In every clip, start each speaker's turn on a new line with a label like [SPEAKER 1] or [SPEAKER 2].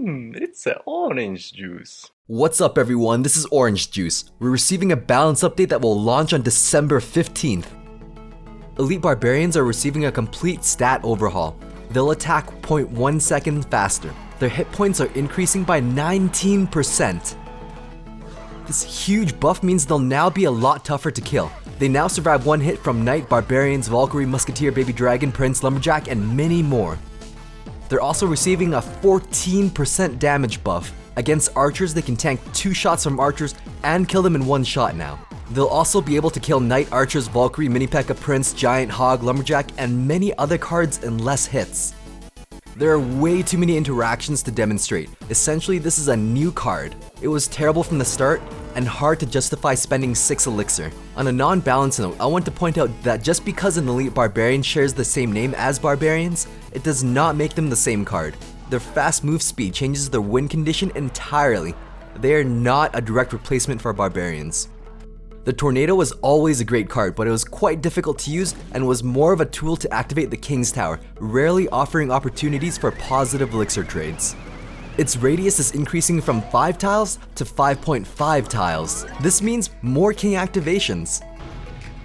[SPEAKER 1] It's an orange juice.
[SPEAKER 2] What's up everyone, this is Orange Juice. We're receiving a balance update that will launch on December 15th. Elite Barbarians are receiving a complete stat overhaul. They'll attack 0.1 seconds faster. Their hit points are increasing by 19%. This huge buff means they'll now be a lot tougher to kill. They now survive one hit from Knight, Barbarians, Valkyrie, Musketeer, Baby Dragon, Prince, Lumberjack, and many more. They're also receiving a 14% damage buff. Against archers, they can tank 2 shots from archers and kill them in 1 shot now. They'll also be able to kill Knight, Archers, Valkyrie, Mini P.E.K.K.A, Prince, Giant, Hog, Lumberjack, and many other cards in less hits. There are way too many interactions to demonstrate. Essentially, this is a new card. It was terrible from the start and hard to justify spending 6 elixir. On a non-balanced note, I want to point out that just because an Elite Barbarian shares the same name as Barbarians, it does not make them the same card. Their fast move speed changes their win condition entirely. They are not a direct replacement for Barbarians. The Tornado was always a great card, but it was quite difficult to use and was more of a tool to activate the King's Tower, rarely offering opportunities for positive elixir trades. Its radius is increasing from 5 tiles to 5.5 tiles. This means more King activations.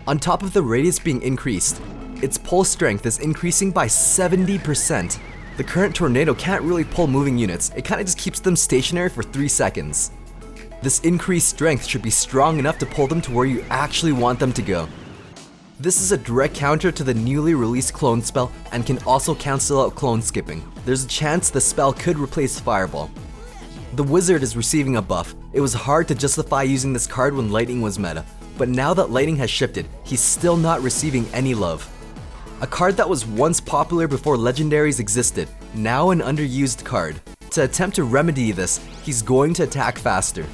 [SPEAKER 2] On top of the radius being increased, its pull strength is increasing by 70%. The current Tornado can't really pull moving units, it kinda just keeps them stationary for 3 seconds. This increased strength should be strong enough to pull them to where you actually want them to go. This is a direct counter to the newly released clone spell and can also cancel out clone skipping. There's a chance the spell could replace Fireball. The Wizard is receiving a buff. It was hard to justify using this card when Lightning was meta, but now that Lightning has shifted, he's still not receiving any love. A card that was once popular before legendaries existed, now an underused card. To attempt to remedy this, he's going to attack faster.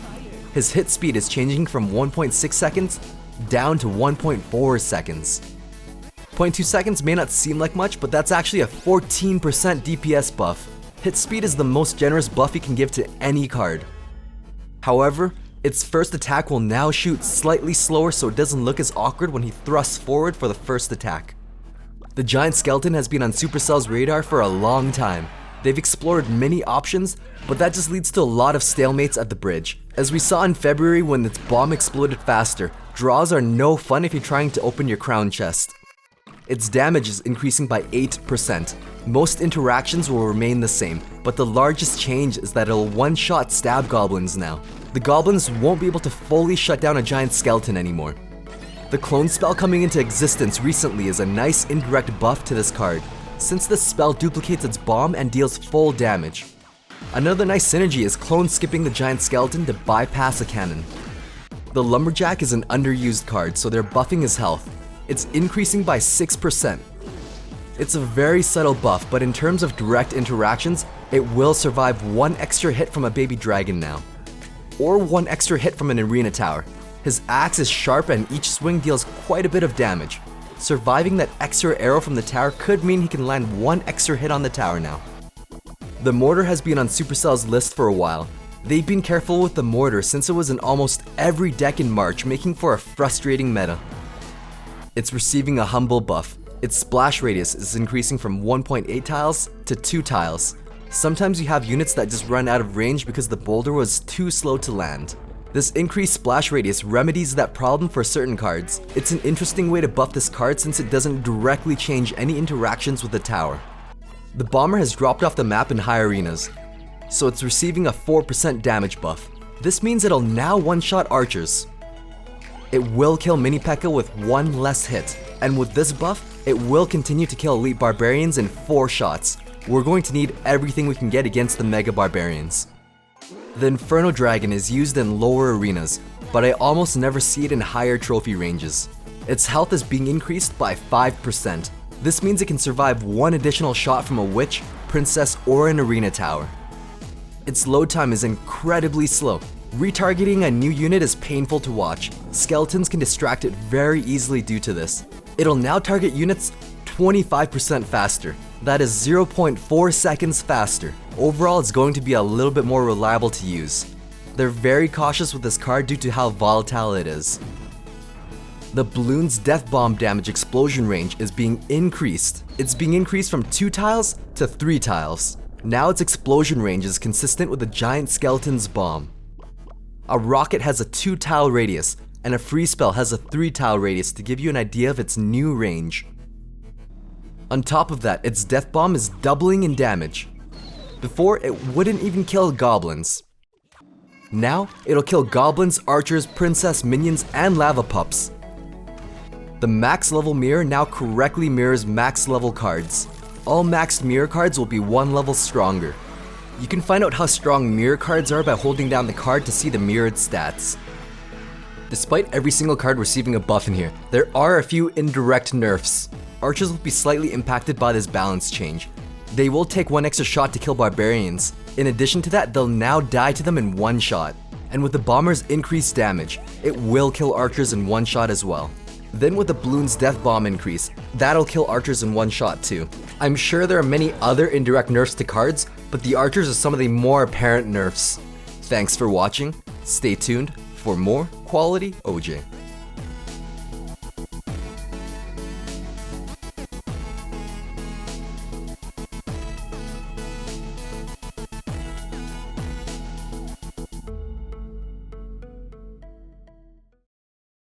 [SPEAKER 2] His hit speed is changing from 1.6 seconds down to 1.4 seconds. 0.2 seconds may not seem like much, but that's actually a 14% DPS buff. Hit speed is the most generous buff you can give to any card. However, its first attack will now shoot slightly slower so it doesn't look as awkward when he thrusts forward for the first attack. The Giant Skeleton has been on Supercell's radar for a long time. They've explored many options, but that just leads to a lot of stalemates at the bridge. As we saw in February when its bomb exploded faster, draws are no fun if you're trying to open your crown chest. Its damage is increasing by 8%. Most interactions will remain the same, but the largest change is that it'll one-shot stab goblins now. The goblins won't be able to fully shut down a giant skeleton anymore. The clone spell coming into existence recently is a nice indirect buff to this card, since this spell duplicates its bomb and deals full damage. Another nice synergy is clone skipping the giant skeleton to bypass a cannon. The Lumberjack is an underused card, so they're buffing his health. It's increasing by 6%. It's a very subtle buff, but in terms of direct interactions, it will survive 1 extra hit from a baby dragon now. Or 1 extra hit from an arena tower. His axe is sharp and each swing deals quite a bit of damage. Surviving that extra arrow from the tower could mean he can land 1 extra hit on the tower now. The Mortar has been on Supercell's list for a while. They've been careful with the Mortar since it was in almost every deck in March, making for a frustrating meta. It's receiving a humble buff. Its splash radius is increasing from 1.8 tiles to 2 tiles. Sometimes you have units that just run out of range because the boulder was too slow to land. This increased splash radius remedies that problem for certain cards. It's an interesting way to buff this card since it doesn't directly change any interactions with the tower. The Bomber has dropped off the map in high arenas, so it's receiving a 4% damage buff. This means it'll now one-shot archers. It will kill Mini P.E.K.K.A with 1 less hit, and with this buff, it will continue to kill Elite Barbarians in 4 shots. We're going to need everything we can get against the Mega Barbarians. The Inferno Dragon is used in lower arenas, but I almost never see it in higher trophy ranges. Its health is being increased by 5%. This means it can survive 1 additional shot from a witch, princess, or an arena tower. Its load time is incredibly slow. Retargeting a new unit is painful to watch. Skeletons can distract it very easily due to this. It'll now target units 25% faster. That is 0.4 seconds faster. Overall, it's going to be a little bit more reliable to use. They're very cautious with this card due to how volatile it is. The Balloon's Death Bomb damage explosion range is being increased. It's being increased from 2 tiles to 3 tiles. Now its explosion range is consistent with a giant skeleton's bomb. A rocket has a 2-tile radius, and a freeze spell has a 3-tile radius to give you an idea of its new range. On top of that, its death bomb is doubling in damage. Before, it wouldn't even kill goblins. Now, it'll kill goblins, archers, princess, minions, and lava pups. The max level mirror now correctly mirrors max level cards. All maxed mirror cards will be 1 level stronger. You can find out how strong mirror cards are by holding down the card to see the mirrored stats. Despite every single card receiving a buff in here, there are a few indirect nerfs. Archers will be slightly impacted by this balance change. They will take 1 extra shot to kill barbarians. In addition to that, they'll now die to them in 1 shot. And with the bomber's increased damage, it will kill archers in 1 shot as well. Then with the balloon's death bomb increase, that'll kill archers in 1 shot too. I'm sure there are many other indirect nerfs to cards, but the archers are some of the more apparent nerfs. Thanks for watching. Stay tuned for more quality OJ.